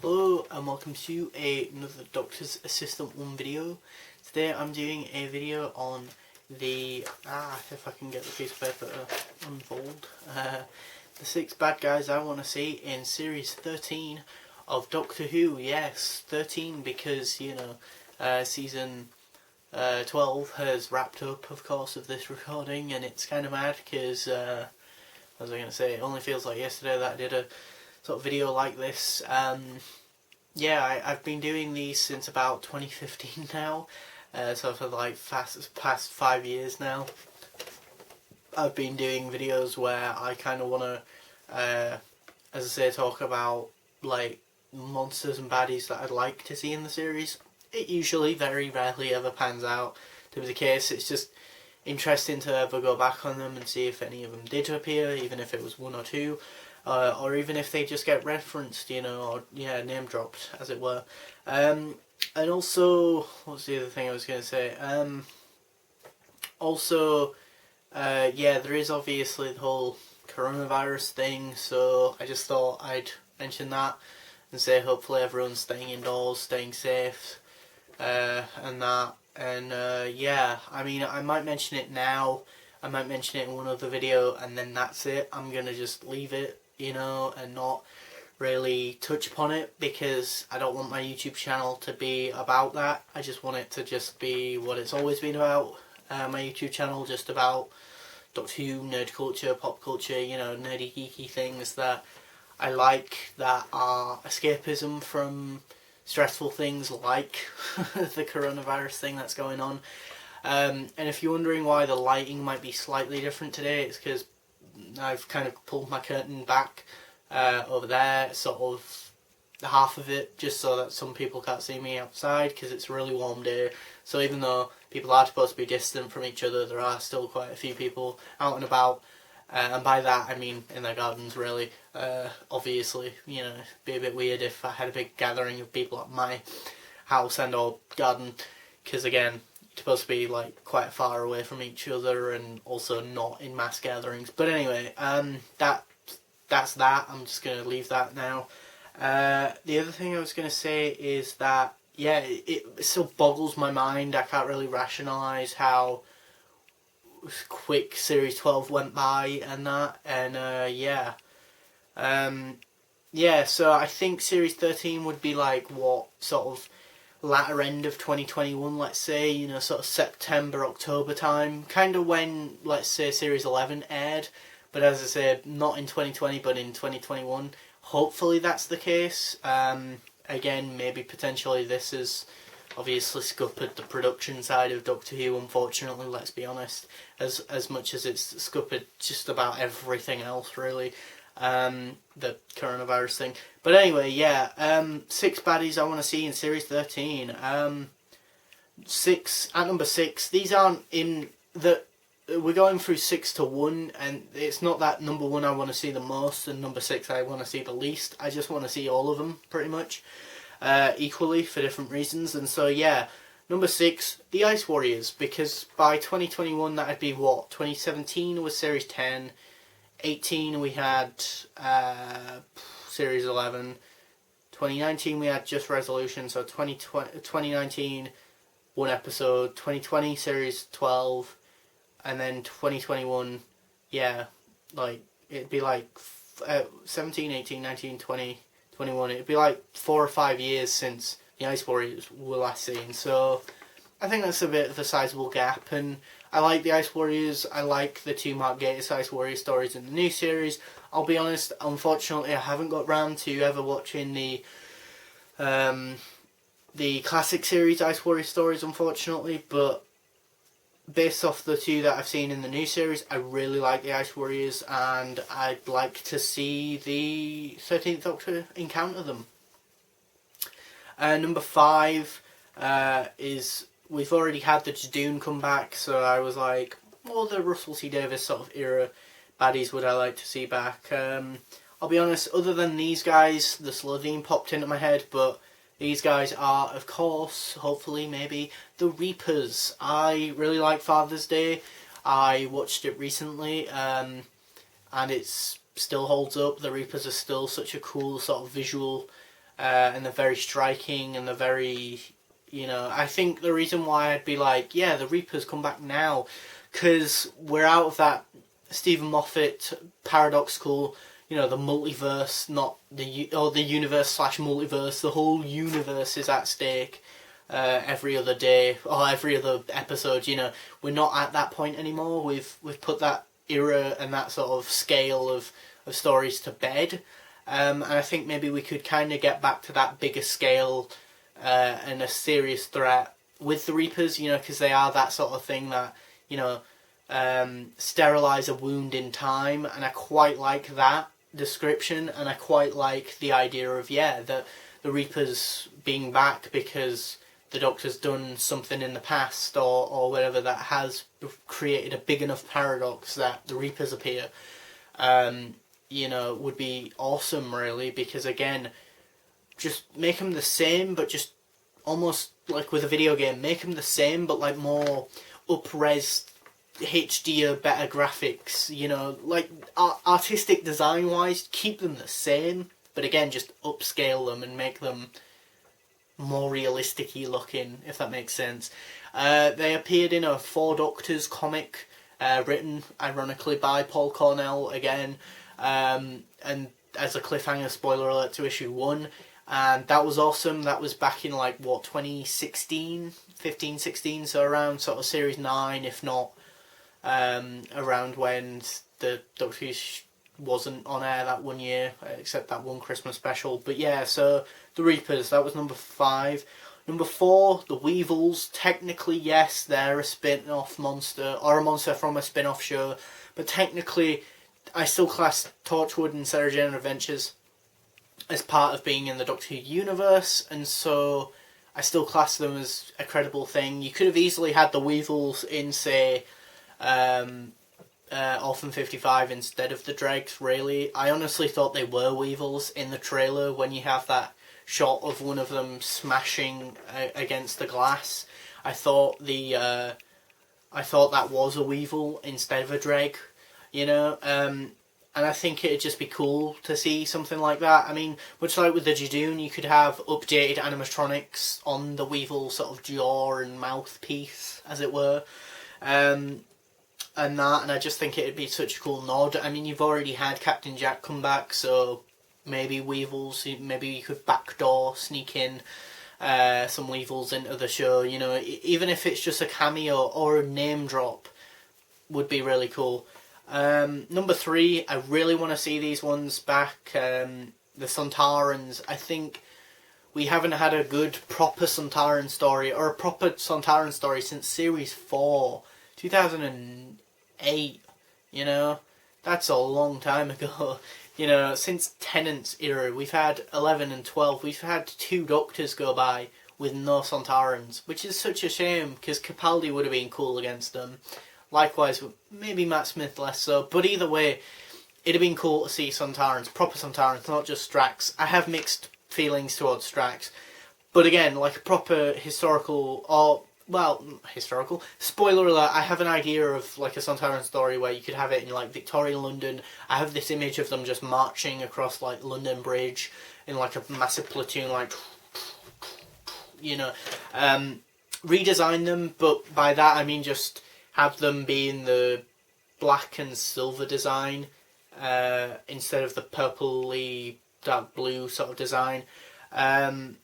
Hello and welcome to another Doctor's Assistant 1 video. Today I'm doing a video on if I can get the piece of paper to unfold, the 6 bad guys I want to see in series 13 of Doctor Who. Yes, 13 because, season 12 has wrapped up, of course, of this recording, and it's kind of mad because, what was I going to say, it only feels like yesterday that I did a sort of video like this. I've been doing these since about 2015 now, so for like past 5 years now. I've been doing videos where I kind of want to, as I say, talk about like monsters and baddies that I'd like to see in the series. It usually, very rarely ever pans out to be the case. It's just interesting to ever go back on them and see if any of them did appear, even if it was 1 or 2. Or even if they just get referenced, or name dropped, as it were. And also, what's the other thing I was going to say? There is obviously the whole coronavirus thing, so I just thought I'd mention that and say hopefully everyone's staying indoors, staying safe, and that. And I might mention it now. I might mention it in one other video, and then that's it. I'm gonna just leave it, and not really touch upon it, because I don't want my YouTube channel to be about that. I just want it to just be what it's always been about. My YouTube channel, just about Doctor Who, nerd culture, pop culture, nerdy geeky things that I like, that are escapism from stressful things like the coronavirus thing that's going on. And if you're wondering why the lighting might be slightly different today, it's because I've kind of pulled my curtain back over there, sort of half of it, just so that some people can't see me outside, because it's a really warm day. So even though people are supposed to be distant from each other, there are still quite a few people out and about. And by that I mean in their gardens, really. Obviously, it'd be a bit weird if I had a big gathering of people at my house and or garden, because again, supposed to be like quite far away from each other and also not in mass gatherings. But anyway, that's that. I'm just going to leave that now. The other thing I was going to say is that, it still boggles my mind. I can't really rationalise how quick Series 12 went by and that. And so I think Series 13 would be like what sort of latter end of 2021, let's say, sort of September, October time, kind of when, let's say, Series 11 aired. But as I said, not in 2020 but in 2021. Hopefully that's the case. Again, maybe potentially this is obviously scuppered the production side of Doctor Who, unfortunately, let's be honest, as much as it's scuppered just about everything else, really. The coronavirus thing. But anyway, 6 baddies I want to see in Series 13. At number 6, these aren't in the... We're going through 6 to 1, and it's not that number 1 I want to see the most and number 6 I want to see the least. I just want to see all of them, pretty much, equally, for different reasons. And so, number 6, the Ice Warriors, because by 2021 that'd be what? 2017 was Series 10, 18 we had Series 11, 2019 we had Just Resolution, so 2019 1 episode, 2020 Series 12, and then 2021, it'd be like 17, 18, 19, 20, 21, it'd be like 4 or 5 years since the Ice Warriors were last seen, so I think that's a bit of a sizable gap. And I like the Ice Warriors. I like the 2 Mark Gatiss Ice Warrior stories in the new series. I'll be honest, unfortunately I haven't got round to ever watching the classic series Ice Warrior stories, unfortunately, but based off the 2 that I've seen in the new series, I really like the Ice Warriors, and I'd like to see the 13th Doctor encounter them. Number 5 is... We've already had the Judoon come back, so I was like, all the Russell T Davies sort of era baddies would I like to see back. I'll be honest, other than these guys, the Slitheen popped into my head, but these guys are, of course, hopefully, maybe, the Reapers. I really like Father's Day. I watched it recently, and it still holds up. The Reapers are still such a cool sort of visual and they're very striking, and they're very, I think the reason why I'd be like, yeah, the Reapers come back now, because we're out of that Stephen Moffat paradoxical, the multiverse, not the universe slash multiverse. The whole universe is at stake every other day or every other episode. We're not at that point anymore. We've put that era and that sort of scale of stories to bed. And I think maybe we could kind of get back to that bigger scale and a serious threat with the Reapers, because they are that sort of thing that, sterilise a wound in time, and I quite like that description, and I quite like the idea of, the Reapers being back because the Doctor's done something in the past or whatever that has created a big enough paradox that the Reapers appear. Would be awesome, really, because again, just make them the same, but just almost like with a video game, make them the same, but like more up-res, HD, better graphics, like artistic design-wise, keep them the same, but again, just upscale them and make them more realistic-y looking, if that makes sense. They appeared in a Four Doctors comic, written, ironically, by Paul Cornell again, and as a cliffhanger, spoiler alert, to issue 1, and that was awesome. That was back in 2016, 15, 16, so around sort of series 9, if not around when the Doctor Who wasn't on air that one year, except that one Christmas special. But yeah, so the Reapers, that was number 5. Number 4, the Weevils. Technically, yes, they're a spin-off monster, or a monster from a spin-off show, but technically I still class Torchwood and Sarah Jane Adventures as part of being in the Doctor Who universe, and so I still class them as a credible thing. You could have easily had the Weevils in, say, Orphan 55 instead of the Dregs, really. I honestly thought they were Weevils in the trailer when you have that shot of one of them smashing against the glass. I thought that was a Weevil instead of a Dreg, and I think it'd just be cool to see something like that. I mean, much like with the Judoon, you could have updated animatronics on the Weevil sort of jaw and mouthpiece, as it were. And I just think it'd be such a cool nod. I mean, you've already had Captain Jack come back, so maybe Weevils, maybe you could backdoor sneak in some Weevils into the show, even if it's just a cameo or a name drop, would be really cool. Number 3, I really want to see these ones back, the Sontarans. I think we haven't had a good proper Sontaran story, or a proper Sontaran story since Series 4, 2008, that's a long time ago. Since Tennant's era, we've had 11 and 12, we've had 2 Doctors go by with no Sontarans, which is such a shame, because Capaldi would have been cool against them. Likewise, maybe Matt Smith less so, but either way, it'd have been cool to see Sontarans, proper Sontarans, not just Strax. I have mixed feelings towards Strax, but again, like a proper historical, spoiler alert, I have an idea of like a Sontaran story where you could have it in like Victorian London. I have this image of them just marching across like London Bridge in like a massive platoon, like, redesign them, but by that I mean just have them be in the black and silver design instead of the purpley dark blue sort of design, and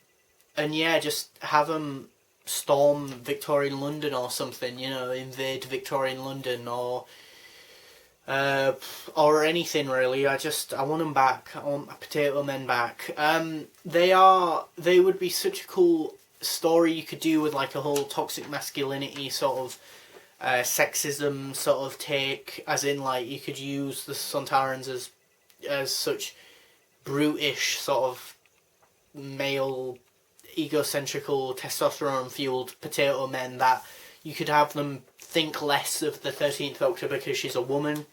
yeah, just have them storm Victorian London or something, invade Victorian London or anything really. I want them back. I want my Potato Men back. They would be such a cool story you could do with like a whole toxic masculinity sort of sexism sort of take, as in like you could use the Sontarans as such brutish sort of male egocentrical testosterone fueled potato men that you could have them think less of the 13th Doctor because she's a woman,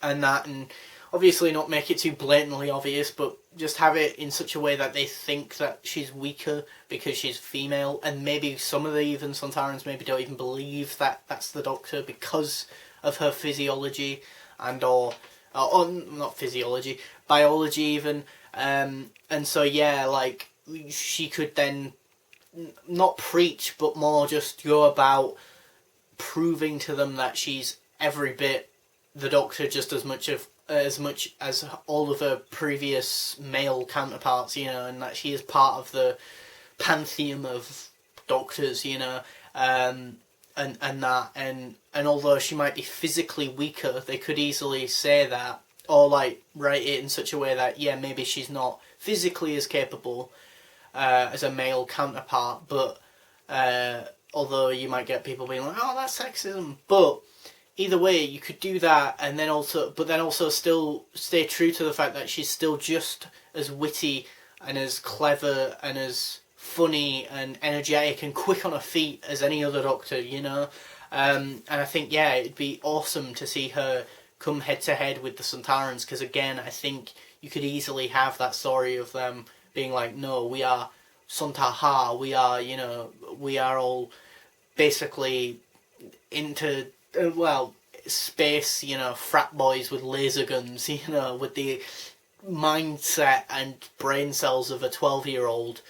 and obviously not make it too blatantly obvious, but just have it in such a way that they think that she's weaker because she's female, and maybe some of the even Sontarans maybe don't even believe that that's the Doctor because of her physiology and or not physiology, biology even, and so yeah, like she could then not preach, but more just go about proving to them that she's every bit the Doctor, just as much as all of her previous male counterparts, you know, and that she is part of the pantheon of Doctors, you know, and although she might be physically weaker, they could easily say that, or like write it in such a way that yeah, maybe she's not physically as capable as a male counterpart, but although you might get people being like, oh, that's sexism, but either way, you could do that, and then also still stay true to the fact that she's still just as witty and as clever and as funny and energetic and quick on her feet as any other Doctor, you know. And I think, yeah, it'd be awesome to see her come head to head with the Sontarans, because again, I think you could easily have that story of them being like, no, we are Sontar, we are, you know, we are all basically into, well, space, you know, frat boys with laser guns, you know, with the mindset and brain cells of a 12-year-old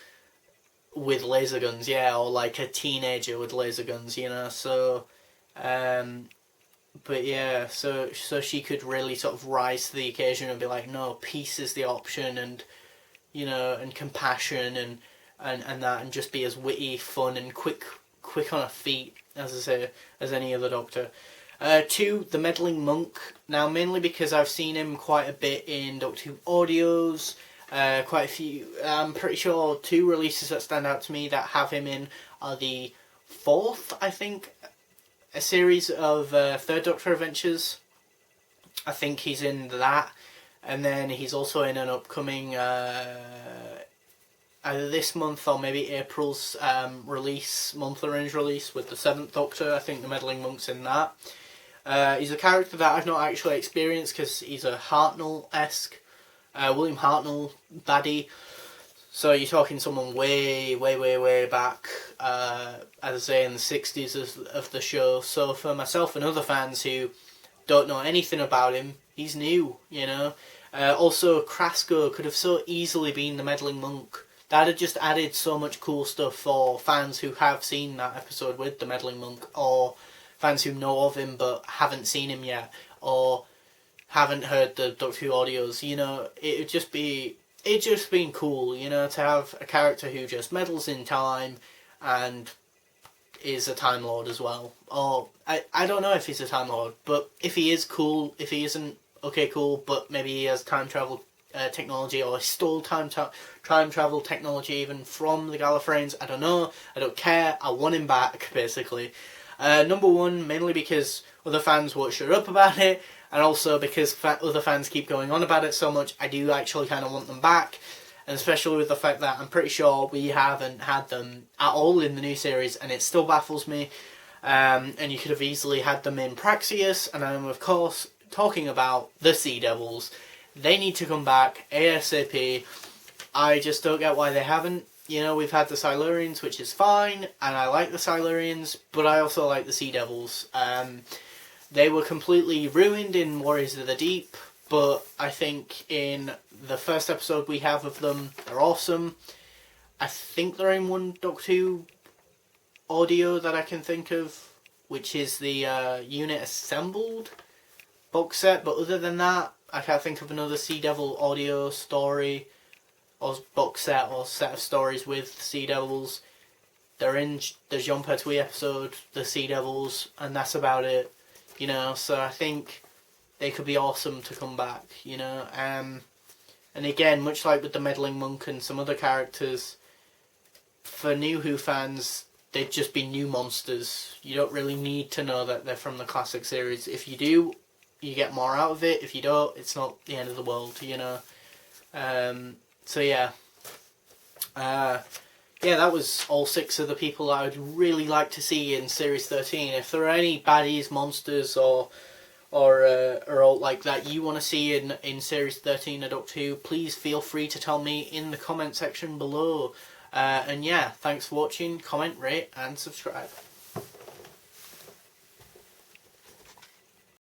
with laser guns, yeah, or like a teenager with laser guns, you know, so, but yeah, so she could really sort of rise to the occasion and be like, no, peace is the option, and, you know, and compassion, and that, and just be as witty, fun, and quick on her feet, as I say, as any other Doctor. 2, the Meddling Monk. Now, mainly because I've seen him quite a bit in Doctor Who audios, quite a few. I'm pretty sure 2 releases that stand out to me that have him in are the 4th, I think, a series of Third Doctor Adventures. I think he's in that, and then he's also in an upcoming either this month or maybe April's monthly range release with the 7th Doctor. I think the Meddling Monk's in that. He's a character that I've not actually experienced because he's a Hartnell-esque, William Hartnell baddie. So you're talking someone way back, as I say, in the 60s of the show. So for myself and other fans who don't know anything about him, he's new, you know. Also, Krasko could have so easily been the Meddling Monk. That had just added so much cool stuff for fans who have seen that episode with the Meddling Monk, or fans who know of him but haven't seen him yet, or haven't heard the Doctor Who audios, you know. It'd just been cool, you know, to have a character who just meddles in time and is a Time Lord as well. Or, I don't know if he's a Time Lord, but if he is, cool. If he isn't, okay, cool, but maybe he has time travel technology, or he stole time travel technology even from the Gallifreyans. I don't know, I don't care, I want him back, basically. Number 1, mainly because other fans won't shut up about it, and also because other fans keep going on about it so much, I do actually kind of want them back, and especially with the fact that I'm pretty sure we haven't had them at all in the new series, and it still baffles me. And you could have easily had them in Praxeus, and I'm of course talking about the Sea Devils. They need to come back ASAP. I just don't get why they haven't. You know, we've had the Silurians, which is fine, and I like the Silurians, but I also like the Sea Devils. They were completely ruined in Warriors of the Deep, but I think in the first episode we have of them, they're awesome. I think they're in one Doctor Who audio that I can think of, which is the Unit Assembled box set, but other than that, I can't think of another Sea Devil audio story or box set or set of stories with Sea Devils. They're in the Jean Pertwee episode, the Sea Devils, and that's about it, you know. So I think they could be awesome to come back, you know. And again, much like with the Meddling Monk and some other characters, for New Who fans, they'd just be new monsters. You don't really need to know that they're from the classic series. If you do, you get more out of it. If you don't, it's not the end of the world, you know. So yeah. Yeah, that was all 6 of the people I would really like to see in Series 13. If there are any baddies, monsters, or all like that you want to see in Series 13 of Doctor Who, please feel free to tell me in the comment section below. And yeah, thanks for watching, comment, rate, and subscribe.